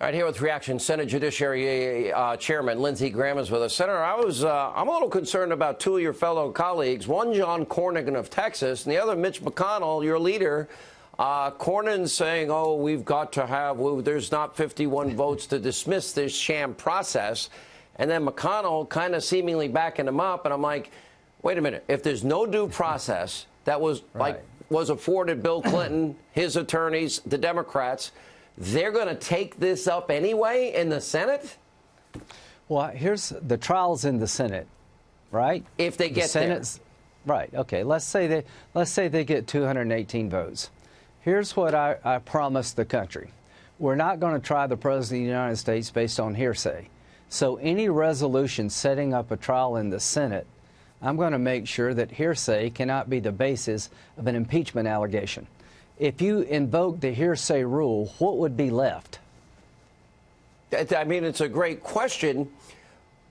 All right, here with reaction, Senate Judiciary Chairman Lindsey Graham is with us. Senator, I'm a little concerned about two of your fellow colleagues, one John Cornyn of Texas, and the other Mitch McConnell, your leader. Cornyn saying, oh, we've got to have, there's not 51 votes to dismiss this sham process. And then McConnell kind of seemingly backing him up. And I'm like, wait a minute, if there's no due process that was was afforded Bill Clinton, his attorneys, the Democrats, they're going to take this up anyway in the Senate? Well, here's the trials in the Senate, right? If they get there. Right. Okay. Let's say they get 218 votes. Here's what I promised the country. We're not going to try the President of the United States based on hearsay. So any resolution setting up a trial in the Senate, I'm going to make sure that hearsay cannot be the basis of an impeachment allegation. If you invoke the hearsay rule, what would be left? I mean, it's a great question.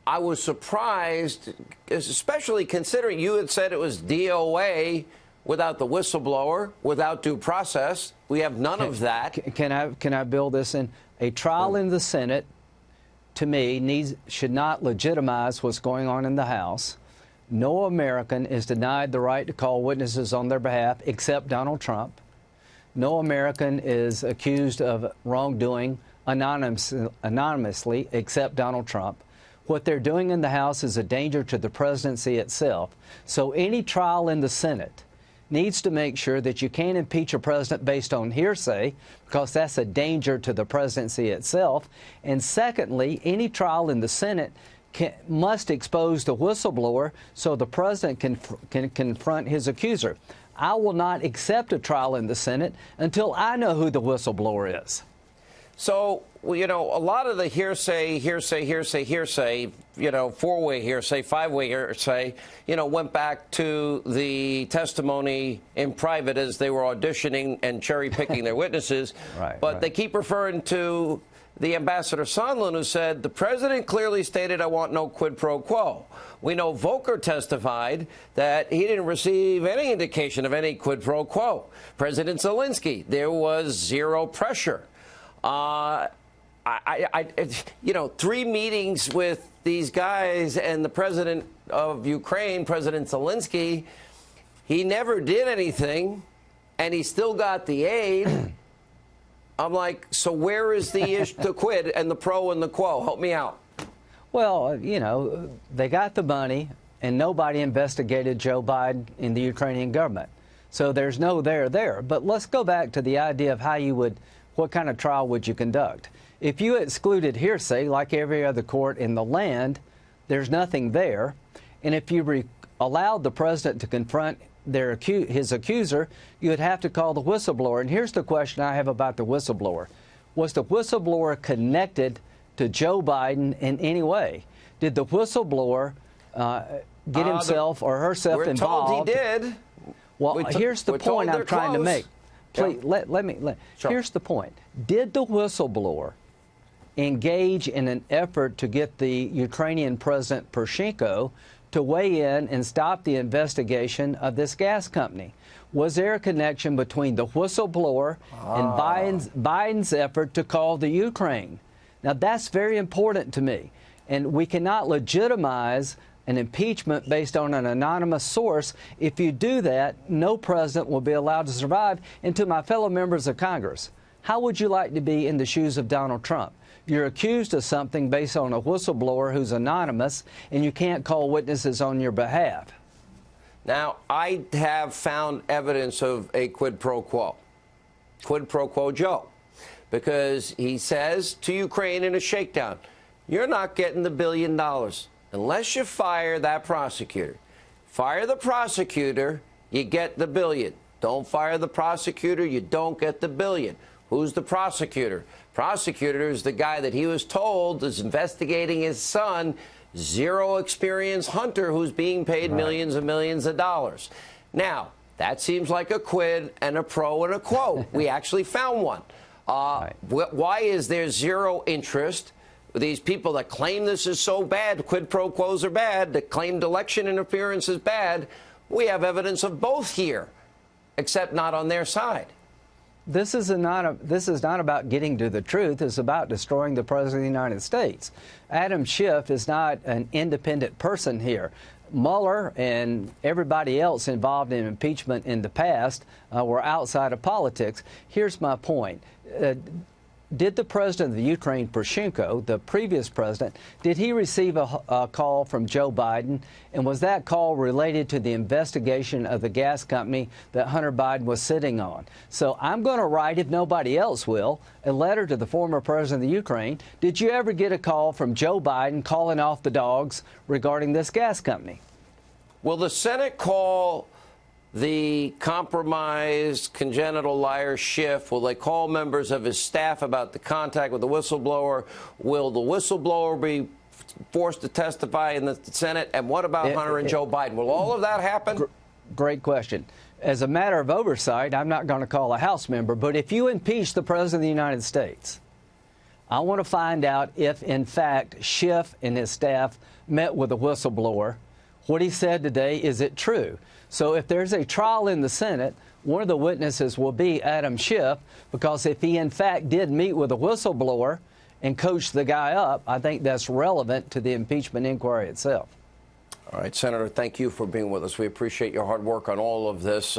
I was surprised, especially considering you had said it was DOA without the whistleblower, without due process. We have none of that. Can I build this in? A trial in the Senate, to me, should not legitimize what's going on in the House. No American is denied the right to call witnesses on their behalf except Donald Trump. No American is accused of wrongdoing anonymously except Donald Trump. What they're doing in the House is a danger to the presidency itself. So any trial in the Senate needs to make sure that you can't impeach a president based on hearsay, because that's a danger to the presidency itself. And secondly, any trial in the Senate must expose the whistleblower so the president can confront his accuser. I will not accept a trial in the Senate until I know who the whistleblower is. So, you know, a lot of the hearsay, you know, four-way hearsay, five-way hearsay, you know, went back to the testimony in private as they were auditioning and cherry-picking their witnesses. But they keep referring to the Ambassador Sondland, who said, the president clearly stated, I want no quid pro quo. We know Volker testified that he didn't receive any indication of any quid pro quo. President Zelensky, there was zero pressure. You know, 3 meetings with these guys and the president of Ukraine, President Zelensky, he never did anything, and he still got the aid. I'm like, so where is the quid and the pro and the quo? Help me out. Well, you know, they got the money, and nobody investigated Joe Biden in the Ukrainian government. So there's no there. But let's go back to the idea of what kind of trial would you conduct? If you excluded hearsay, like every other court in the land, there's nothing there. And if you allowed the president to confront his accuser, you would have to call the whistleblower. And here's the question I have about the whistleblower. Was the whistleblower connected to Joe Biden in any way? Did the whistleblower get himself or herself involved? We're told he did. Well, here's the point I'm trying to make. Please, here's the point. Did the whistleblower engage in an effort to get the Ukrainian President Poroshenko to weigh in and stop the investigation of this gas company? Was there a connection between the whistleblower and Biden's effort to call the Ukraine? Now, that's very important to me. And we cannot legitimize an impeachment based on an anonymous source. If you do that, no president will be allowed to survive. And to my fellow members of Congress, how would you like to be in the shoes of Donald Trump? You're accused of something based on a whistleblower who's anonymous, and you can't call witnesses on your behalf. Now, I have found evidence of a quid pro quo Joe, because he says to Ukraine in a shakedown, you're not getting the $1 billion unless you fire that prosecutor. Fire the prosecutor, you get the $1 billion. Don't fire the prosecutor, you don't get the $1 billion. Who's the prosecutor? Prosecutor is the guy that he was told is investigating his son, zero experience Hunter, who's being paid millions and millions of dollars. Now, that seems like a quid and a pro and a quo. We actually found one. Why is there zero interest? These people that claim this is so bad, quid pro quos are bad, that claimed election interference is bad, we have evidence of both here, except not on their side. This is not about getting to the truth. It's about destroying the President of the United States. Adam Schiff is not an independent person here. Mueller and everybody else involved in impeachment in the past were outside of politics. Here's my point. Did the president of the Ukraine, Poroshenko, the previous president, did he receive a call from Joe Biden? And was that call related to the investigation of the gas company that Hunter Biden was sitting on? So I'm going to write, if nobody else will, a letter to the former president of the Ukraine. Did you ever get a call from Joe Biden calling off the dogs regarding this gas company? Will the Senate call the compromised congenital liar Schiff? Will they call members of his staff about the contact with the whistleblower? Will the whistleblower be forced to testify in the Senate? And what about Hunter and Joe Biden? Will all of that happen? Great question. As a matter of oversight, I'm not going to call a House member, but if you impeach the President of the United States, I want to find out if, in fact, Schiff and his staff met with a whistleblower. What he said today, is it true? So if there's a trial in the Senate, one of the witnesses will be Adam Schiff, because if he, in fact, did meet with a whistleblower and coach the guy up, I think that's relevant to the impeachment inquiry itself. All right, Senator, thank you for being with us. We appreciate your hard work on all of this.